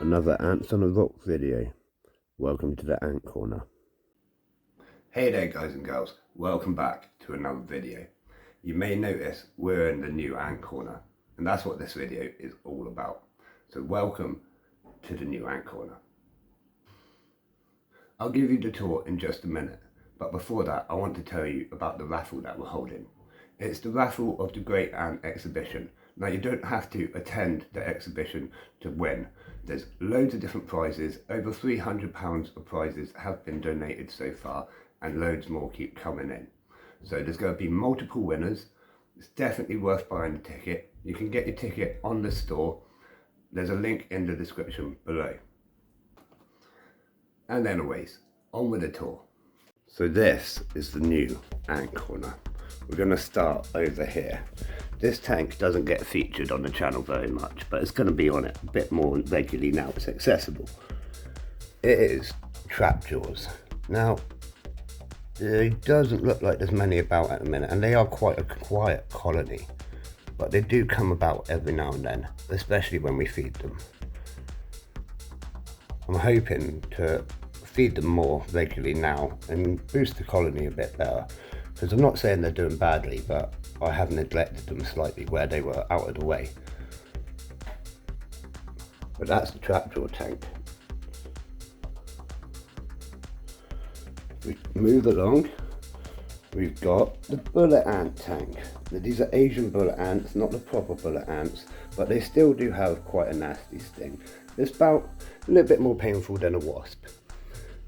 Another Ants on a Rock video. Welcome to the Ant Corner. Hey there guys and girls, welcome back to another video. You may notice we're in the new Ant Corner, and that's what this video is all about. So welcome to the new Ant Corner. I'll give you the tour in just a minute, but before that I want to tell you about the raffle that we're holding. It's the raffle of the Great Ant Exhibition. Now you don't have to attend the exhibition to win. There's loads of different prizes, over £300 of prizes have been donated so far, and loads more keep coming in. So there's going to be multiple winners. It's definitely worth buying the ticket. You can get your ticket on the store. There's a link in the description below. And anyways, on with the tour. So this is the new Ant Corner. We're going to start over here. This tank doesn't get featured on the channel very much, but it's going to be on it a bit more regularly now it's accessible. It is Trapdoors. Now, it doesn't look like there's many about at the minute, and they are quite a quiet colony, but they do come about every now and then, especially when we feed them. I'm hoping to feed them more regularly now and boost the colony a bit better, because I'm not saying they're doing badly, but I have neglected them slightly where they were out of the way. But that's the Trapdoor Tank. We move along, we've got the bullet ant tank. Now, these are Asian bullet ants, not the proper bullet ants, but they still do have quite a nasty sting. It's about a little bit more painful than a wasp.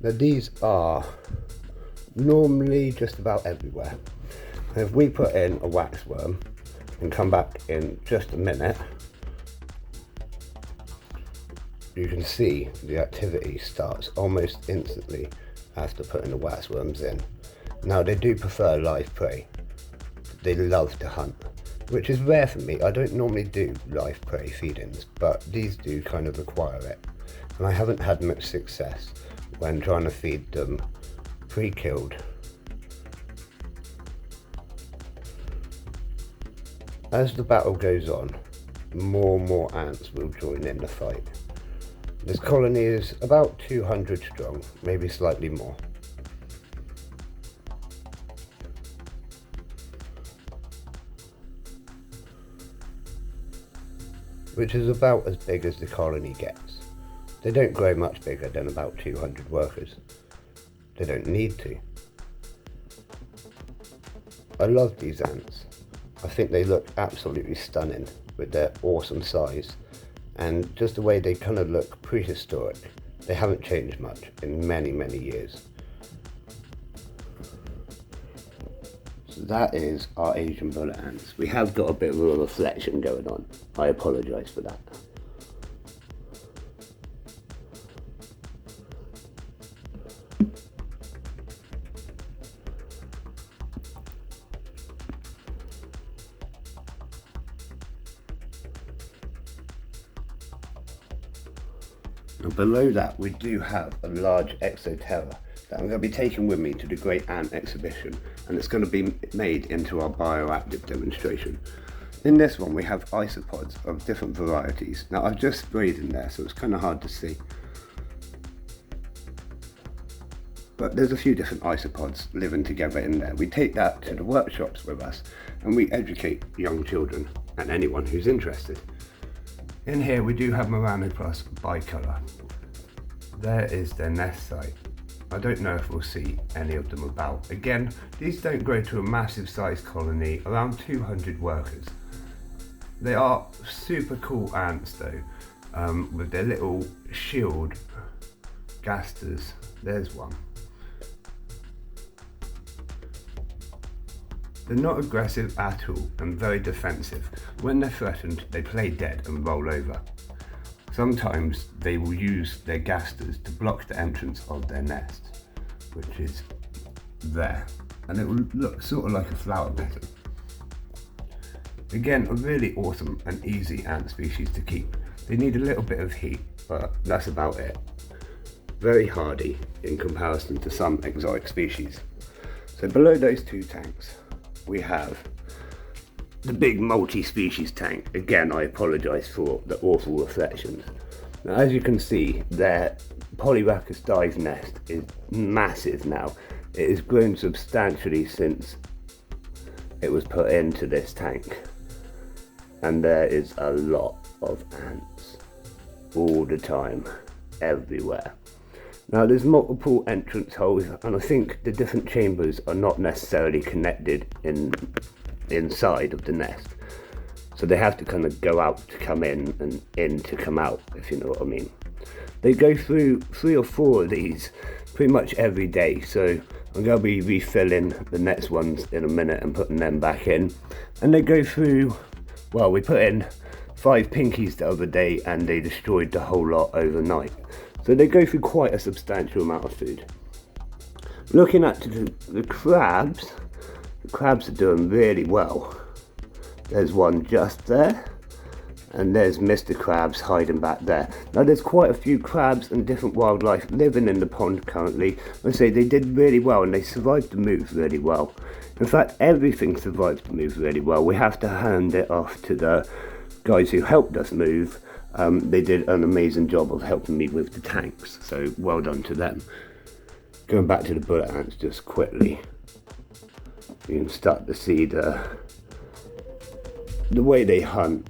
Now these are normally just about everywhere. If we put in a waxworm and come back in just a minute, you can see the activity starts almost instantly after putting the waxworms in. Now they do prefer live prey. They love to hunt, which is rare for me. I don't normally do live prey feedings, but these do kind of require it. And I haven't had much success when trying to feed them pre-killed. As the battle goes on, more and more ants will join in the fight. This colony is about 200 strong, maybe slightly more. Which is about as big as the colony gets. They don't grow much bigger than about 200 workers. They don't need to. I love these ants. I think they look absolutely stunning with their awesome size, and just the way they kind of look prehistoric. They haven't changed much in many, many years. So that is our Asian bullet ants. We have got a bit of a reflection going on. I apologise for that. And below that we do have a large Exoterra that I'm going to be taking with me to the Great Ant Exhibition, and it's going to be made into our bioactive demonstration. In this one we have isopods of different varieties. Now I've just sprayed in there so it's kind of hard to see, but there's a few different isopods living together in there. We take that to the workshops with us and we educate young children and anyone who's interested. In here we do have Meranopus bicolor. There is their nest site. I don't know if we'll see any of them about. Again, these don't grow to a massive size colony, around 200 workers. They are super cool ants though, with their little shield gasters. There's one. They're not aggressive at all and very defensive. When they're threatened, they play dead and roll over. Sometimes they will use their gasters to block the entrance of their nest, which is there. And it will look sort of like a flower petal. Again, a really awesome and easy ant species to keep. They need a little bit of heat, but that's about it. Very hardy in comparison to some exotic species. So below those two tanks, we have the big multi-species tank. Again, I apologise for the awful reflections. Now, as you can see, their Polyrhacus dive nest is massive now. It has grown substantially since it was put into this tank, and there is a lot of ants all the time, everywhere. Now there's multiple entrance holes, and I think the different chambers are not necessarily connected inside of the nest, so they have to kind of go out to come in and in to come out, if you know what I mean. They go through 3 or 4 of these pretty much every day, so I'm going to be refilling the next ones in a minute and putting them back in. And they go through, well, we put in 5 pinkies the other day and they destroyed the whole lot overnight. So they go through quite a substantial amount of food. Looking at the crabs are doing really well. There's one just there, and there's Mr. Crabs hiding back there. Now there's quite a few crabs and different wildlife living in the pond currently. I say they did really well, and they survived the move really well. In fact, everything survived the move really well. We have to hand it off to the guys who helped us move. They did an amazing job of helping me with the tanks, so well done to them. Going back to the bullet ants just quickly, you can start to see the way they hunt.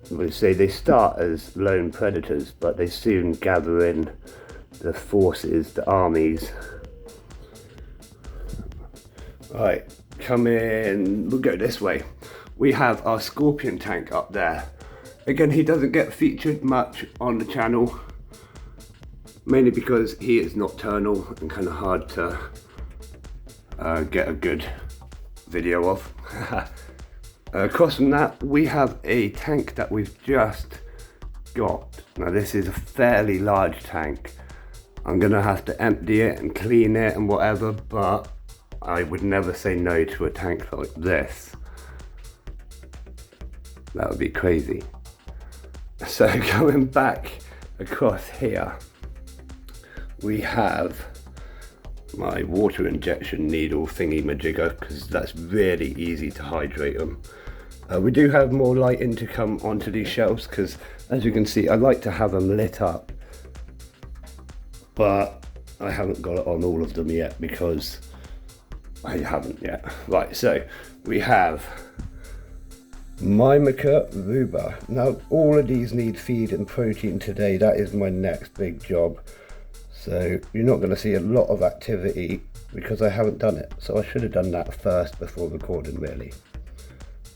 We say they start as lone predators, but they soon gather in the forces, the armies. Right, come in, we'll go this way. We have our scorpion tank up there. Again, he doesn't get featured much on the channel, mainly because he is nocturnal and kind of hard to get a good video of. Across from that, we have a tank that we've just got. Now this is a fairly large tank. I'm gonna have to empty it and clean it and whatever, but I would never say no to a tank like this. That would be crazy. So going back across here, we have my water injection needle thingy majigger, because that's really easy to hydrate them. We do have more lighting to come onto these shelves, because as you can see, I like to have them lit up, but I haven't got it on all of them yet because I haven't yet. Right, so we have Myrmica ruba. Now all of these need feed and protein today. That is my next big job. So you're not going to see a lot of activity because I haven't done it. So I should have done that first before recording really.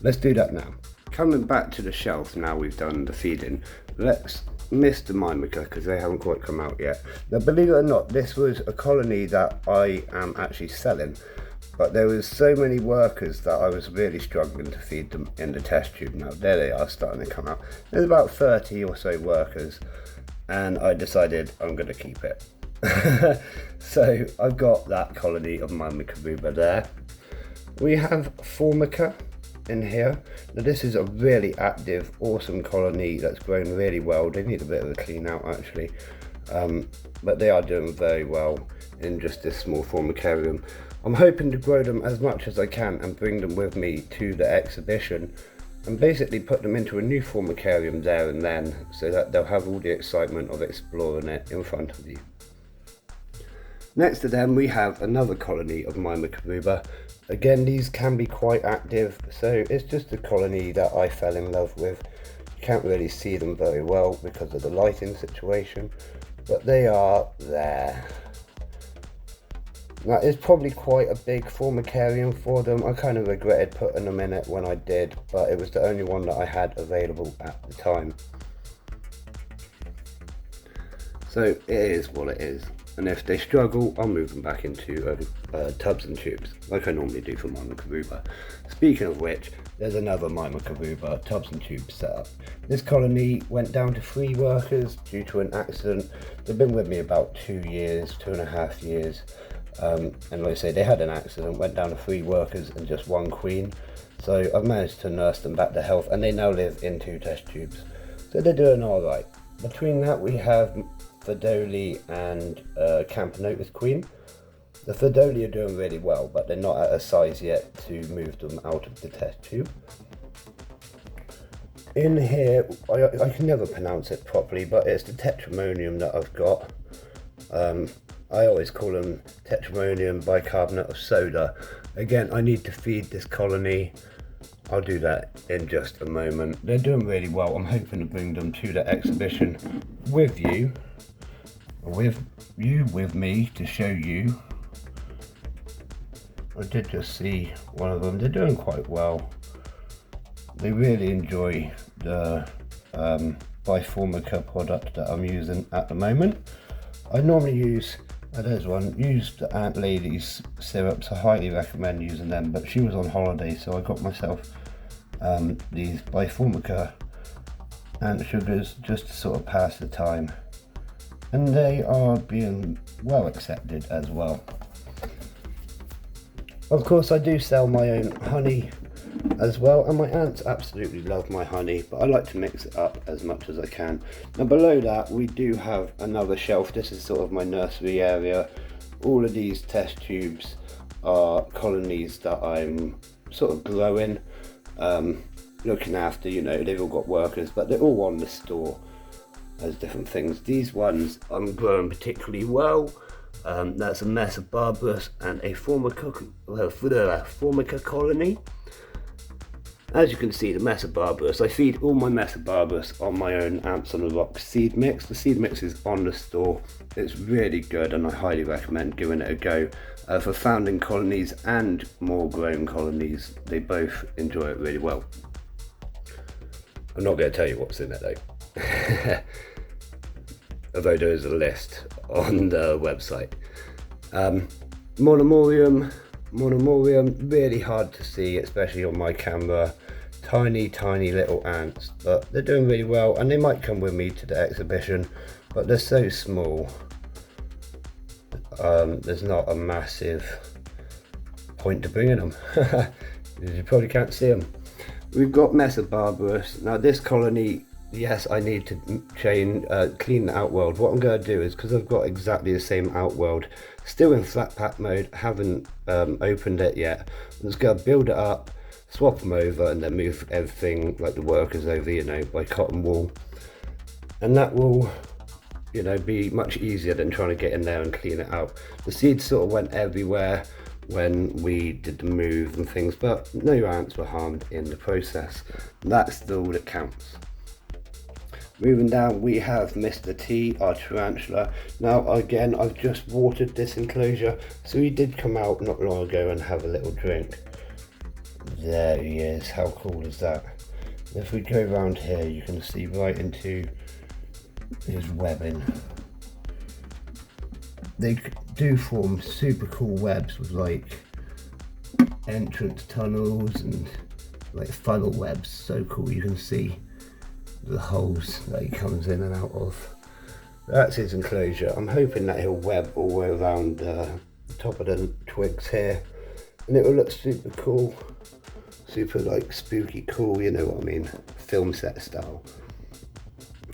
Let's do that now. Coming back to the shelf now we've done the feeding. Let's miss the Myrmica because they haven't quite come out yet. Now believe it or not, this was a colony that I am actually selling. But there was so many workers that I was really struggling to feed them in the test tube. Now there they are starting to come out. There's about 30 or so workers and I decided I'm going to keep it. So I've got that colony of Myrmica ruba there. We have Formica in here. Now this is a really active, awesome colony that's grown really well. They need a bit of a clean out actually, but they are doing very well in just this small formicarium. I'm hoping to grow them as much as I can and bring them with me to the exhibition and basically put them into a new formicarium there and then, so that they'll have all the excitement of exploring it in front of you. Next to them we have another colony of Myrmica ruba. Again, these can be quite active, so it's just a colony that I fell in love with. You can't really see them very well because of the lighting situation, but they are there. That is probably quite a big formicarium for them. I kind of regretted putting them in it when I did, but it was the only one that I had available at the time. So it is what it is. And if they struggle, I'll move them back into tubs and tubes, like I normally do for Myrmica ruba. Speaking of which, there's another Myrmica ruba tubs and tubes setup. This colony went down to 3 workers due to an accident. They've been with me about 2 years, 2.5 years. And like I say, they had an accident, went down to 3 workers and just 1 queen. So I've managed to nurse them back to health, and they now live in 2 test tubes. So they're doing alright. Between that we have Fidoli and Campanotus queen. The Fidoli are doing really well, but they're not at a size yet to move them out of the test tube. In here, I can never pronounce it properly, but it's the tetramonium that I've got. I always call them tetramonium bicarbonate of soda. Again, I need to feed this colony. I'll do that in just a moment. They're doing really well. I'm hoping to bring them to the exhibition with you, with me, to show you. I did just see one of them. They're doing quite well. They really enjoy the Biformica product that I'm using at the moment. I normally use, there's one, use the Ant Lady's syrups. I highly recommend using them, but she was on holiday, so I got myself these Biformica ant sugars just to sort of pass the time. And they are being well accepted as well. Of course, I do sell my own honey as well, and my ants absolutely love my honey, but I like to mix it up as much as I can. Now below that we do have another shelf. This is sort of my nursery area. All of these test tubes are colonies that I'm sort of growing, looking after, you know, they've all got workers, but they're all on the store as different things. These ones I'm growing particularly well. That's a Mesobarbarus and a Formica colony. As you can see, the Mesobarbarus, I feed all my Mesobarbarus on my own Ants on the Rock seed mix. The seed mix is on the store. It's really good and I highly recommend giving it a go. For founding colonies and more grown colonies, they both enjoy it really well. I'm not going to tell you what's in it though. Although there is a list on the website. Monomorium, really hard to see, especially on my camera. Tiny little ants, but they're doing really well, and they might come with me to the exhibition, but they're so small. There's not a massive point to bringing them. You probably can't see them. We've got Mesobarbarus. Now this colony, yes, I need to clean the outworld. What I'm going to do is, because I've got exactly the same outworld, still in flat pack mode, haven't opened it yet. I'm just going to build it up, swap them over, and then move everything like the workers over, you know, by cotton wool. And that will, you know, be much easier than trying to get in there and clean it out. The seeds sort of went everywhere when we did the move and things, but no ants were harmed in the process. That's all that counts. Moving down, we have Mr. T, our tarantula. Now again, I've just watered this enclosure, so he did come out not long ago and have a little drink. There he is. How cool is that? If we go around here, you can see right into his webbing. They do form super cool webs with like entrance tunnels and like funnel webs. So cool. You can see the holes that he comes in and out of. That's his enclosure. I'm hoping that he'll web all the way around the top of the twigs here, and it will look super cool, super like spooky cool, you know what I mean, film set style.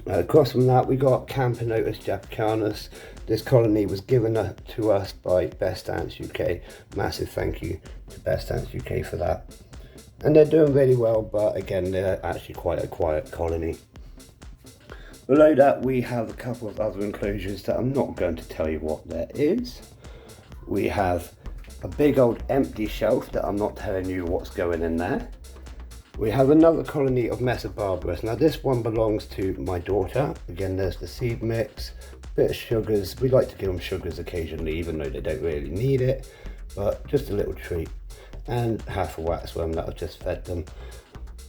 Across from that we got Camponotus japonicus. This colony was given to us by Best Ants UK. Massive thank you to Best Ants UK for that. And they're doing really well, but again, they're actually quite a quiet colony. Below that, we have a couple of other enclosures that I'm not going to tell you what that is. We have a big old empty shelf that I'm not telling you what's going in there. We have another colony of Mesobarbarus. Now this one belongs to my daughter. Again, there's the seed mix, bit of sugars. We like to give them sugars occasionally, even though they don't really need it, but just a little treat. And half a waxworm that I've just fed them.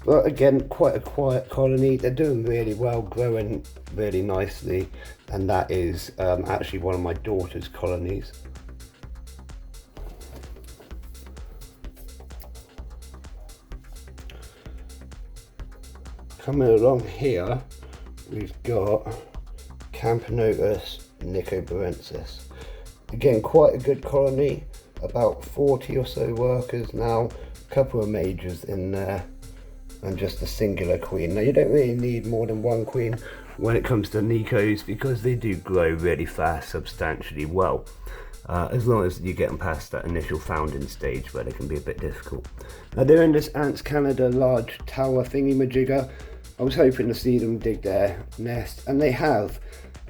But again, quite a quiet colony. They're doing really well, growing really nicely, and that is actually one of my daughter's colonies. Coming along here, we've got Camponotus nicobarensis. Again, quite a good colony. About 40 or so workers now, a couple of majors in there, and just a singular queen. Now you don't really need more than one queen when it comes to Nicos, because they do grow really fast, substantially well, as long as you get them past that initial founding stage where they can be a bit difficult. Now they're in this Ants Canada large tower thingy-majigger. I was hoping to see them dig their nest, and they have,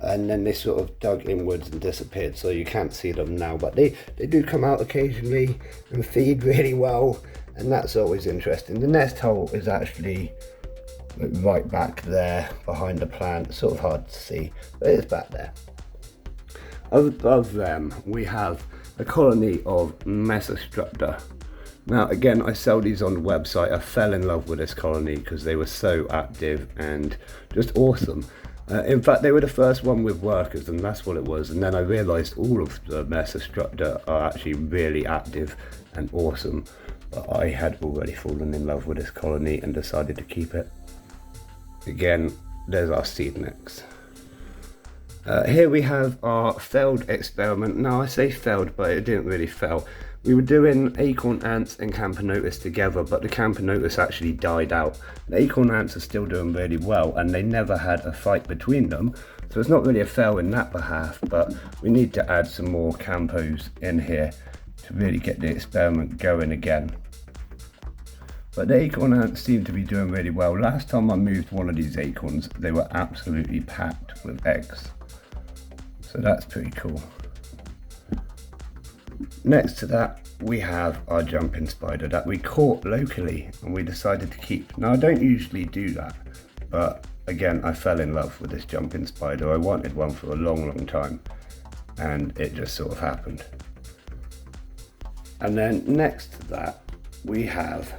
and then they sort of dug inwards and disappeared, so you can't see them now, but they do come out occasionally and feed really well, and that's always interesting. The nest hole is actually right back there behind the plant. Sort of hard to see, but it's back there. Above them we have a colony of Mesostructure. Now again, I sell these on the website. I fell in love with this colony because they were so active and just awesome. In fact, they were the first one with workers, and that's what it was. And then I realised all of the Mesostructure are actually really active and awesome. But I had already fallen in love with this colony and decided to keep it. Again, there's our seed mix. Here we have our failed experiment. Now I say failed, but it didn't really fail. We were doing acorn ants and Camponotus together, but the Camponotus actually died out. The acorn ants are still doing really well, and they never had a fight between them, so it's not really a fail in that behalf, but we need to add some more Campos in here to really get the experiment going again. But the acorn ants seem to be doing really well. Last time I moved one of these acorns, they were absolutely packed with eggs, so that's pretty cool. Next to that, we have our jumping spider that we caught locally and we decided to keep. Now I don't usually do that, but again, I fell in love with this jumping spider. I wanted one for a long time, and it just sort of happened. And then next to that, we have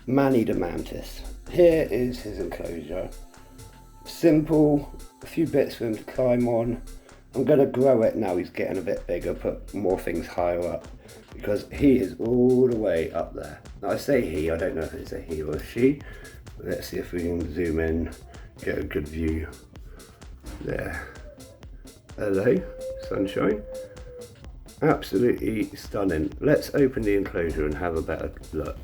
Manny the Mantis. Here is his enclosure. Simple, a few bits for him to climb on. I'm going to grow it now he's getting a bit bigger, put more things higher up, because he is all the way up there. Now I say he, I don't know if it's a he or a she. Let's see if we can zoom in, get a good view. There. Hello, sunshine. Absolutely stunning. Let's open the enclosure and have a better look.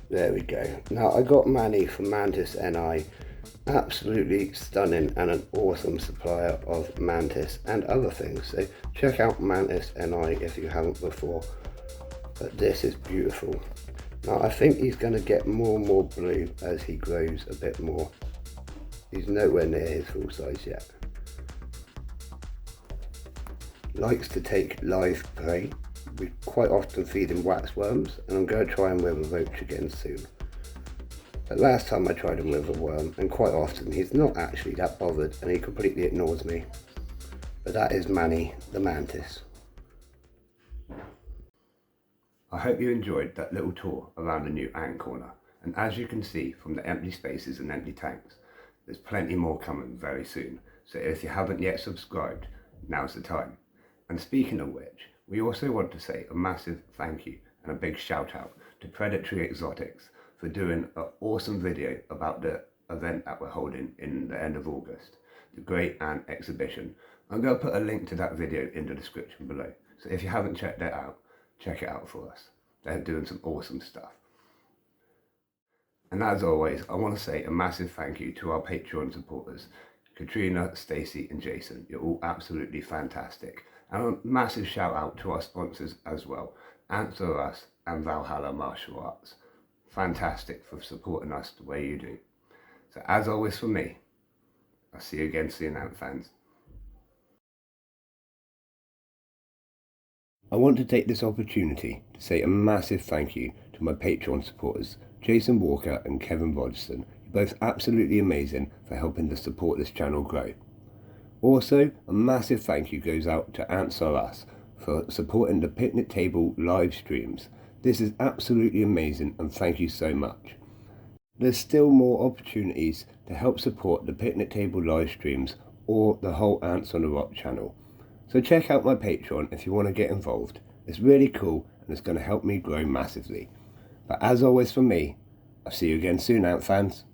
There we go. Now I got Manny from Mantis NI. Absolutely stunning and an awesome supplier of Mantis and other things. So check out Mantis NI if you haven't before. But this is beautiful. Now I think he's going to get more and more blue as he grows a bit more. He's nowhere near his full size yet. Likes to take live prey. We quite often feed him waxworms, and I'm going to try him with a roach again soon. But last time I tried him with a worm, and quite often he's not actually that bothered and he completely ignores me. But that is Manny the Mantis. I hope you enjoyed that little tour around the new ant corner, and as you can see from the empty spaces and empty tanks, there's plenty more coming very soon, so if you haven't yet subscribed, now's the time. And speaking of which, we also want to say a massive thank you and a big shout out to Predatory Exotics for doing an awesome video about the event that we're holding in the end of August, the Great Ant Exhibition. I'm going to put a link to that video in the description below, so if you haven't checked that out, check it out for us. They're doing some awesome stuff. And as always, I want to say a massive thank you to our Patreon supporters, Katrina, Stacey and Jason. You're all absolutely fantastic. And a massive shout out to our sponsors as well, Answer Us and Valhalla Martial Arts. Fantastic for supporting us the way you do. So as always for me, I'll see you again soon, Ant fans. I want to take this opportunity to say a massive thank you to my Patreon supporters, Jason Walker and Kevin Rogerson. You're both absolutely amazing for helping to support this channel grow. Also, a massive thank you goes out to Answer Us for supporting the picnic table live streams. This is absolutely amazing and thank you so much. There's still more opportunities to help support the picnic table live streams or the whole Ants on the Rock channel. So check out my Patreon if you want to get involved. It's really cool and it's going to help me grow massively. But as always from me, I'll see you again soon, Ant fans.